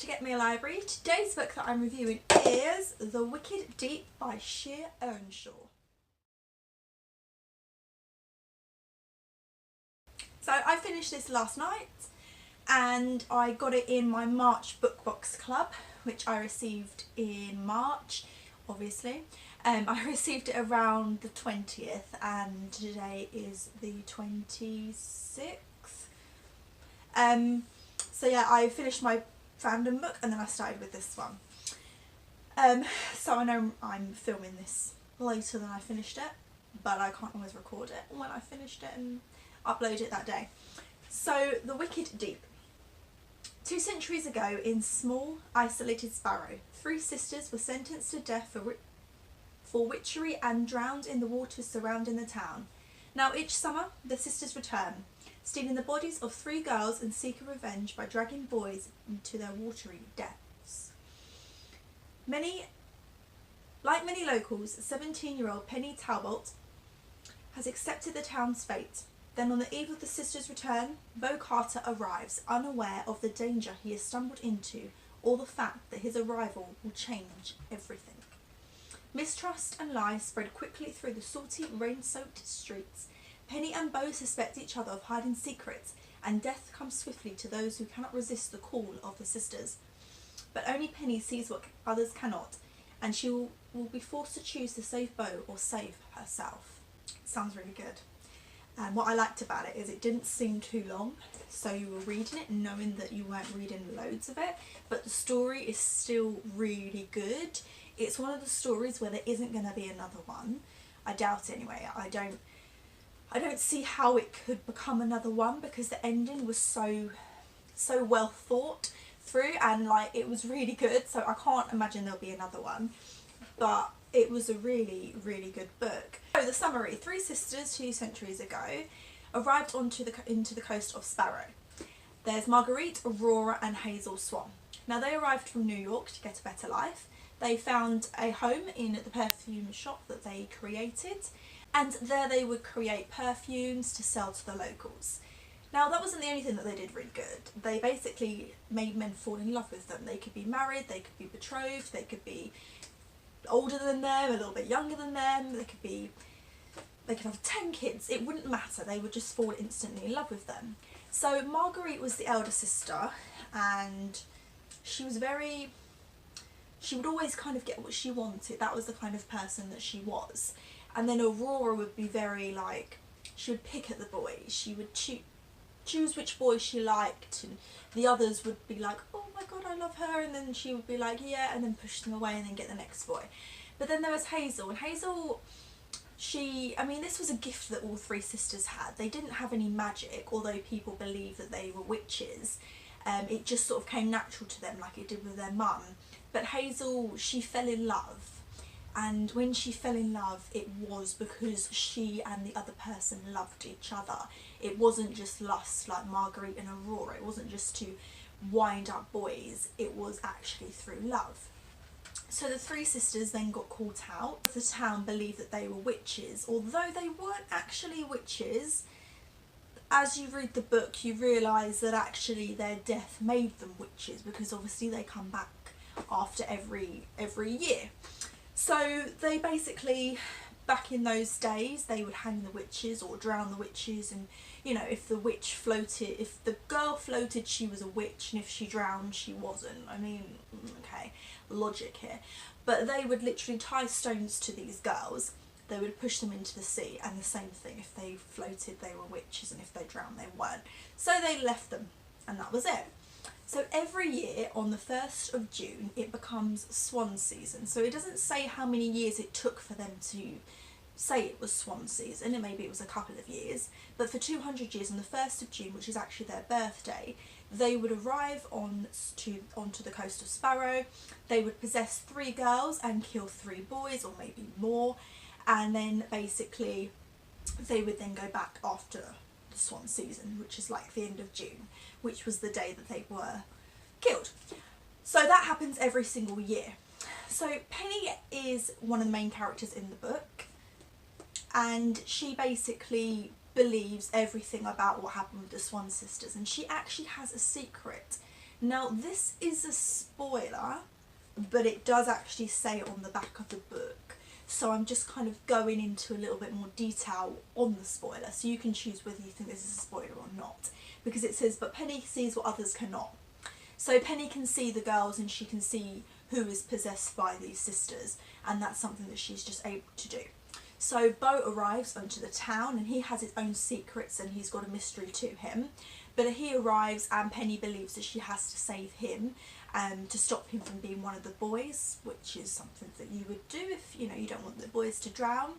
Get Me a Library. Today's book that I'm reviewing is The Wicked Deep by Shea Ernshaw. So I finished this last night and I got it in my March book box club, which I received in March, obviously. I received it around the 20th and today is the 26th. So yeah, I finished my fandom book and then I started with this one. So I know I'm filming this later than I finished it, but I can't always record it when I finished it and upload it that day. So The Wicked Deep. 2 centuries ago, in small, isolated Sparrow, 3 sisters were sentenced to death for witchery and drowned in the waters surrounding the town. Now each summer, the sisters return, stealing the bodies of 3 girls and seeking revenge by dragging boys into their watery depths. Like many locals, 17-year-old Penny Talbot has accepted the town's fate. Then on the eve of the sisters' return, Beau Carter arrives, unaware of the danger he has stumbled into or the fact that his arrival will change everything. Mistrust and lies spread quickly through the salty, rain-soaked streets. Penny and Beau suspect each other of hiding secrets, and death comes swiftly to those who cannot resist the call of the sisters. But only Penny sees what others cannot, and she will be forced to choose to save Beau or save herself. Sounds really good. And what I liked about it is it didn't seem too long, so you were reading it knowing that you weren't reading loads of it, but the story is still really good. It's one of the stories where there isn't going to be another one. I doubt it anyway. I don't see how it could become another one because the ending was so well thought through and like it was really good, so I can't imagine there'll be another one. But it was a really good book. So the summary: 3 sisters 2 centuries ago arrived into the coast of Sparrow. There's Marguerite, Aurora and Hazel Swan. Now they arrived from New York to get a better life. They found a home in the perfume shop that they created, and there they would create perfumes to sell to the locals. Now that wasn't the only thing that they did really good. They basically made men fall in love with them. They could be married, they could be betrothed, they could be older than them, a little bit younger than them, they could have 10 kids, it wouldn't matter, they would just fall instantly in love with them. So Marguerite was the elder sister and she would always kind of get what she wanted. That was the kind of person that she was. And then Aurora would be very like, she would pick at the boys, she would choose which boy she liked, and the others would be like, oh my god, I love her, and then she would be like, yeah, and then push them away and then get the next boy. But then there was Hazel, and Hazel, I mean, this was a gift that all 3 sisters had. They didn't have any magic, although people believe that they were witches. It just sort of came natural to them like it did with their mum. But Hazel, she fell in love. And when she fell in love, it was because she and the other person loved each other. It wasn't just lust like Marguerite and Aurora. It wasn't just to wind up boys. It was actually through love. So the 3 sisters then got caught out. The town believed that they were witches, although they weren't actually witches. As you read the book, you realise that actually their death made them witches, because obviously they come back after every year. So they basically, back in those days, they would hang the witches or drown the witches, and you know, if the girl floated, she was a witch, and if she drowned, she wasn't. I mean, okay, logic here. But they would literally tie stones to these girls, they would push them into the sea, and the same thing, if they floated they were witches, and if they drowned they weren't. So they left them, and that was it. So every year on the 1st of June it becomes swan season. So it doesn't say how many years it took for them to say it was swan season, and maybe it was a couple of years, but for 200 years on the 1st of June, which is actually their birthday, they would arrive onto the coast of Sparrow. They would possess 3 girls and kill 3 boys, or maybe more, and then basically they would then go back after the swan season, which is like the end of June, which was the day that they were killed. So that happens every single year. So Penny is one of the main characters in the book, and she basically believes everything about what happened with the Swan sisters, and she actually has a secret Now this is a spoiler, but it does actually say it on the back of the book. So I'm just kind of going into a little bit more detail on the spoiler, so you can choose whether you think this is a spoiler or not. Because it says, but Penny sees what others cannot. So Penny can see the girls and she can see who is possessed by these sisters, and that's something that she's just able to do. So Beau arrives onto the town and he has his own secrets and he's got a mystery to him. But he arrives and Penny believes that she has to save him to stop him from being one of the boys, which is something that you would do if, you know, you don't want the boys to drown.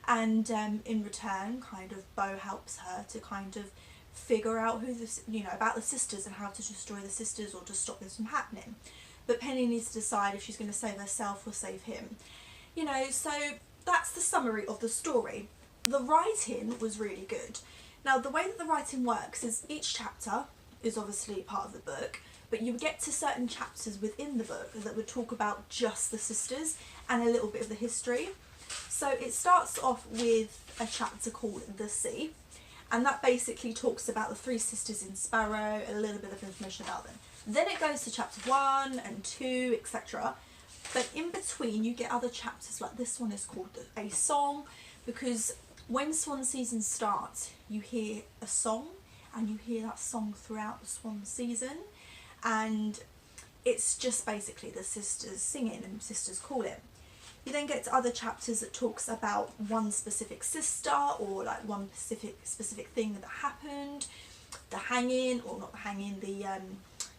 And in return, kind of, Beau helps her to kind of figure out who this, you know, about the sisters and how to destroy the sisters or to stop this from happening. But Penny needs to decide if she's going to save herself or save him. You know, so that's the summary of the story. The writing was really good. Now, the way that the writing works is each chapter is obviously part of the book, but you would get to certain chapters within the book that would talk about just the sisters and a little bit of the history. So it starts off with a chapter called The Sea, and that basically talks about the three sisters in Sparrow, a little bit of information about them. Then it goes to chapter 1 and 2, etc. But in between you get other chapters, like this one is called A Song, because when swan season starts you hear a song and you hear that song throughout the swan season, and it's just basically the sisters singing and sisters calling. You then get to other chapters that talks about one specific sister or like one specific thing that happened, the hanging, or not the hanging, the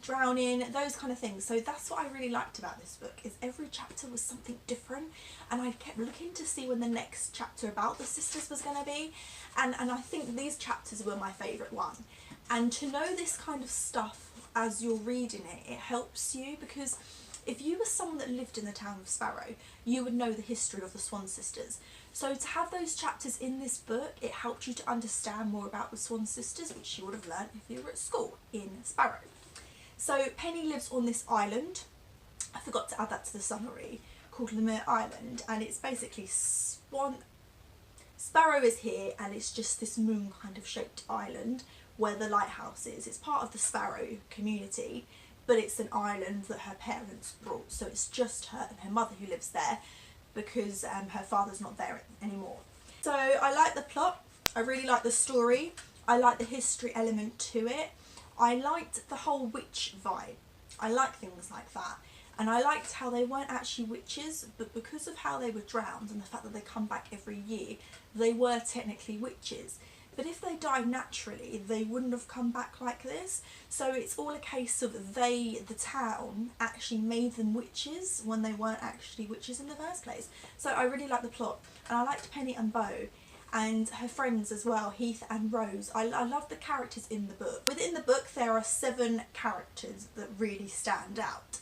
drowning, those kind of things. So that's what I really liked about this book, is every chapter was something different, and I kept looking to see when the next chapter about the sisters was going to be, and I think these chapters were my favourite one. And to know this kind of stuff as you're reading it, it helps you, because if you were someone that lived in the town of Sparrow, you would know the history of the Swan sisters. So to have those chapters in this book, it helped you to understand more about the Swan sisters, which you would have learnt if you were at school in Sparrow. So Penny lives on this island, I forgot to add that to the summary, called Muir Island, and it's basically Sparrow is here, and it's just this moon kind of shaped island where the lighthouse is. It's part of the Sparrow community, but it's an island that her parents brought, so it's just her and her mother who lives there, because her father's not there anymore. So I like the plot, I really like the story, I like the history element to it, I liked the whole witch vibe, I like things like that, and I liked how they weren't actually witches, but because of how they were drowned and the fact that they come back every year, they were technically witches. But if they died naturally, they wouldn't have come back like this. So it's all a case of the town, actually made them witches when they weren't actually witches in the first place. So I really liked the plot, and I liked Penny and Beau, and her friends as well, Heath and Rose. I love the characters in the book. Within the book there are 7 characters that really stand out.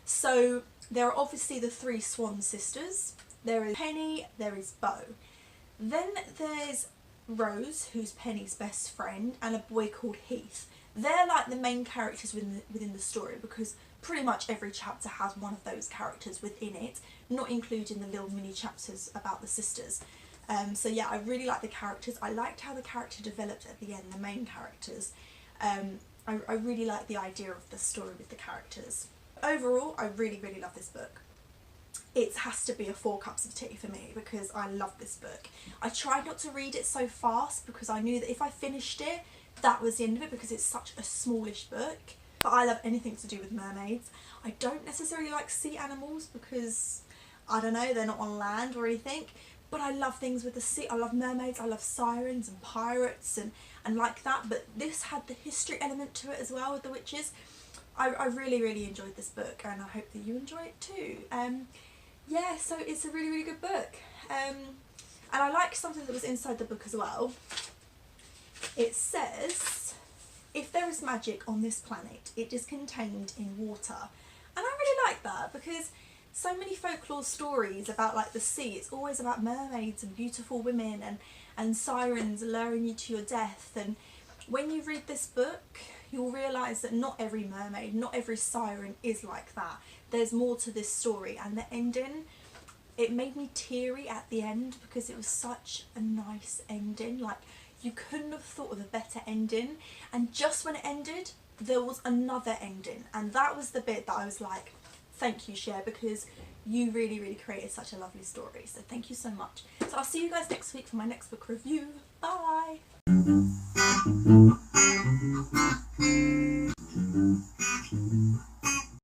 So there are obviously the 3 Swan sisters, there is Penny, there is Beau. Then there's Rose, who's Penny's best friend, and a boy called Heath. They're like the main characters within the story, because pretty much every chapter has one of those characters within it, not including the little mini chapters about the sisters. So yeah, I really like the characters. I liked how the character developed at the end, the main characters. I really like the idea of the story with the characters. Overall, I really, really love this book. It has to be a 4 cups of tea for me, because I love this book. I tried not to read it so fast, because I knew that if I finished it, that was the end of it, because it's such a smallish book. But I love anything to do with mermaids. I don't necessarily like sea animals, because, I don't know, they're not on land or anything. But I love things with the sea. I love mermaids, I love sirens and pirates and like that. But this had the history element to it as well with the witches. I really, really enjoyed this book, and I hope that you enjoy it too. Yeah, so it's a really, really good book. And I like something that was inside the book as well. It says, if there is magic on this planet, it is contained in water. And I really like that, because so many folklore stories about like the sea, it's always about mermaids and beautiful women and sirens luring you to your death. And when you read this book, you'll realise that not every mermaid, not every siren is like that. There's more to this story, and the ending, it made me teary at the end, because it was such a nice ending. Like, you couldn't have thought of a better ending, and just when it ended, there was another ending, and that was the bit that I was like, thank you, Shea, because you really, really created such a lovely story. So thank you so much. So I'll see you guys next week for my next book review. Bye!